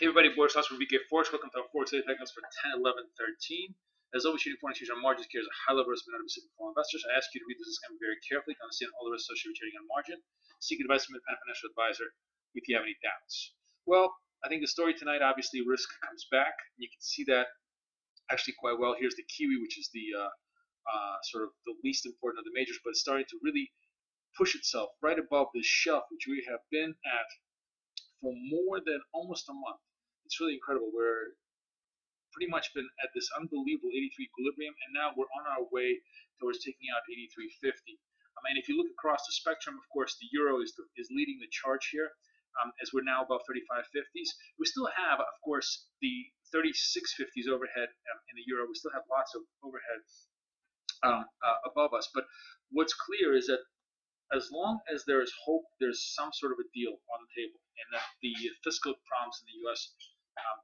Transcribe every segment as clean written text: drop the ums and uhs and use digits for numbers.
Hey everybody, Boris Loss from VK Forex. Welcome to our Forex Daily Technicals for 10, 11, 13. As always, shooting foreign exchange on margins carries a high level of risk but not to be simple for investors. I ask you to read this disclaimer very carefully to understand all the risks associated with trading on margin. Seek advice from an independent financial advisor if you have any doubts. Well, I think the story tonight, obviously, risk comes back. You can see that actually quite well. Here's the Kiwi, which is the sort of the least important of the majors, but it's starting to really push itself right above this shelf, which we have been at for more than almost a month. It's really incredible. We're pretty much been at this unbelievable 83 equilibrium, and now we're on our way towards taking out 83.50. I mean, if you look across the spectrum, of course, the euro is leading the charge here, as we're now above 35.50s. We still have, of course, the 36.50s overhead in the euro. We still have lots of overhead above us, but what's clear is that as long as there is hope, there's some sort of a deal on the table, and that the fiscal problems in the U.S.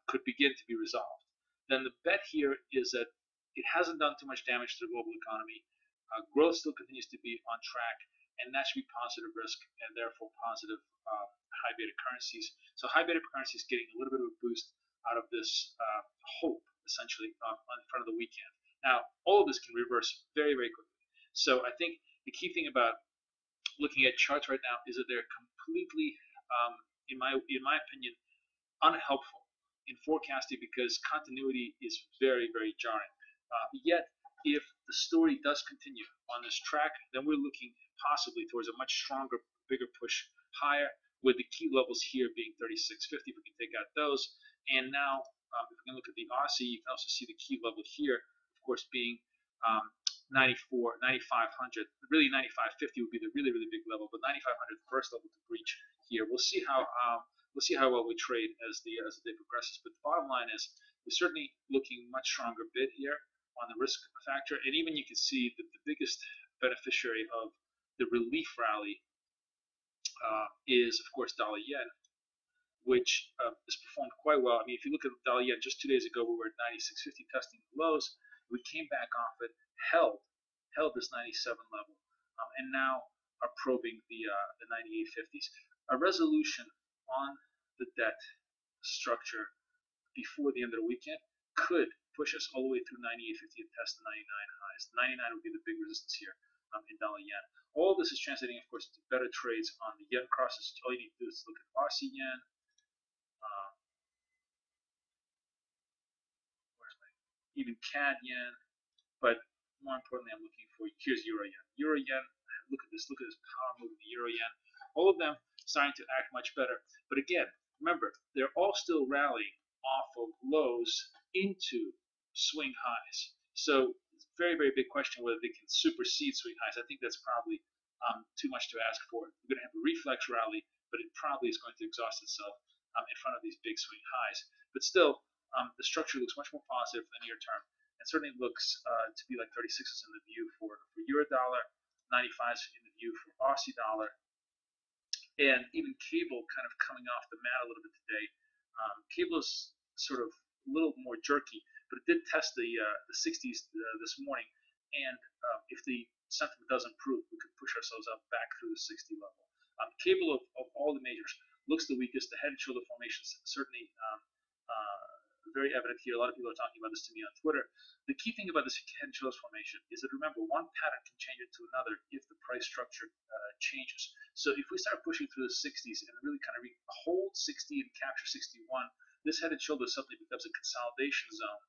Could begin to be resolved. Then the bet here is that it hasn't done too much damage to the global economy. Growth still continues to be on track, and that should be positive risk and therefore positive high beta currencies. So high beta currencies getting a little bit of a boost out of this hope, essentially, in front of the weekend. Now, all of this can reverse very, very quickly. So I think the key thing about looking at charts right now is that they're completely, in my opinion, unhelpful in forecasting because continuity is very, very jarring. Yet, if the story does continue on this track, then we're looking possibly towards a much stronger, bigger push higher, with the key levels here being 36.50. We can take out those. And now, if we can look at the Aussie, you can also see the key level here, of course, being 94, 9,500. Really, 95.50 would be the really, really big level, but 9,500 the first level to breach here. We'll see how well we trade as the day progresses. But the bottom line is we're certainly looking much stronger bid here on the risk factor, and even you can see that the biggest beneficiary of the relief rally is, of course, dollar yen, which has performed quite well. I mean, if you look at dollar yen, just 2 days ago we were at 96.50 testing the lows. We came back off it, held this 97 level, and now are probing the 98.50s. A resolution on the debt structure before the end of the weekend could push us all the way through 98.50 and test the 99 highs. 99 would be the big resistance here in dollar yen. All this is translating, of course, to better trades on the yen crosses. All you need to do is look at Aussie yen. Even CAD yen, but more importantly, I'm looking for, here's euro yen. Euro yen, look at this power move in the euro yen. All of them starting to act much better. But again, remember, they're all still rallying off of lows into swing highs. So it's a very, very big question whether they can supersede swing highs. I think that's probably too much to ask for. We're going to have a reflex rally, but it probably is going to exhaust itself in front of these big swing highs. But still, the structure looks much more positive in the near term, and certainly looks to be like 36s in the view for euro dollar, 95s in the view for Aussie dollar, and even cable kind of coming off the mat a little bit today. Cable is sort of a little more jerky, but it did test the 60s this morning, and if the sentiment does improve, we could push ourselves up back through the 60 level. Cable of all the majors looks the weakest. The head and shoulder formations certainly very evident here. A lot of people are talking about this to me on Twitter. The key thing about this head and shoulders formation is that, remember, one pattern can change into another if the price structure changes. So if we start pushing through the 60s and really kind of hold 60 and capture 61, this head and shoulder suddenly becomes a consolidation zone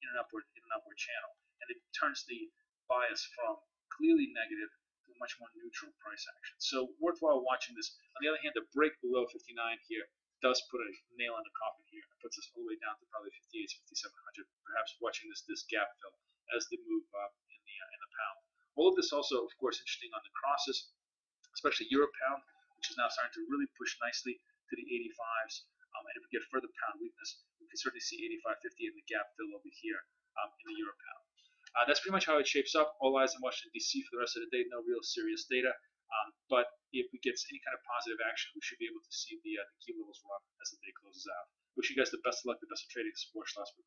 in an upward channel, and it turns the bias from clearly negative to a much more neutral price action. So worthwhile watching this. On the other hand, the break below 59 here does put a nail in the coffin here. It puts us all the way down to probably 58, 5700, perhaps watching this gap fill as they move up in the pound. All of this also, of course, interesting on the crosses, especially euro pound, which is now starting to really push nicely to the 85s. And if we get further pound weakness, we can certainly see 85.50 in the gap fill over here in the euro pound. That's pretty much how it shapes up. All eyes in Washington, D.C. for the rest of the day. No real serious data. But if we get any kind of positive action, we should be able to see the key levels run as the day closes out. Wish you guys the best of luck, the best of trading. This is Boris Schlossberg.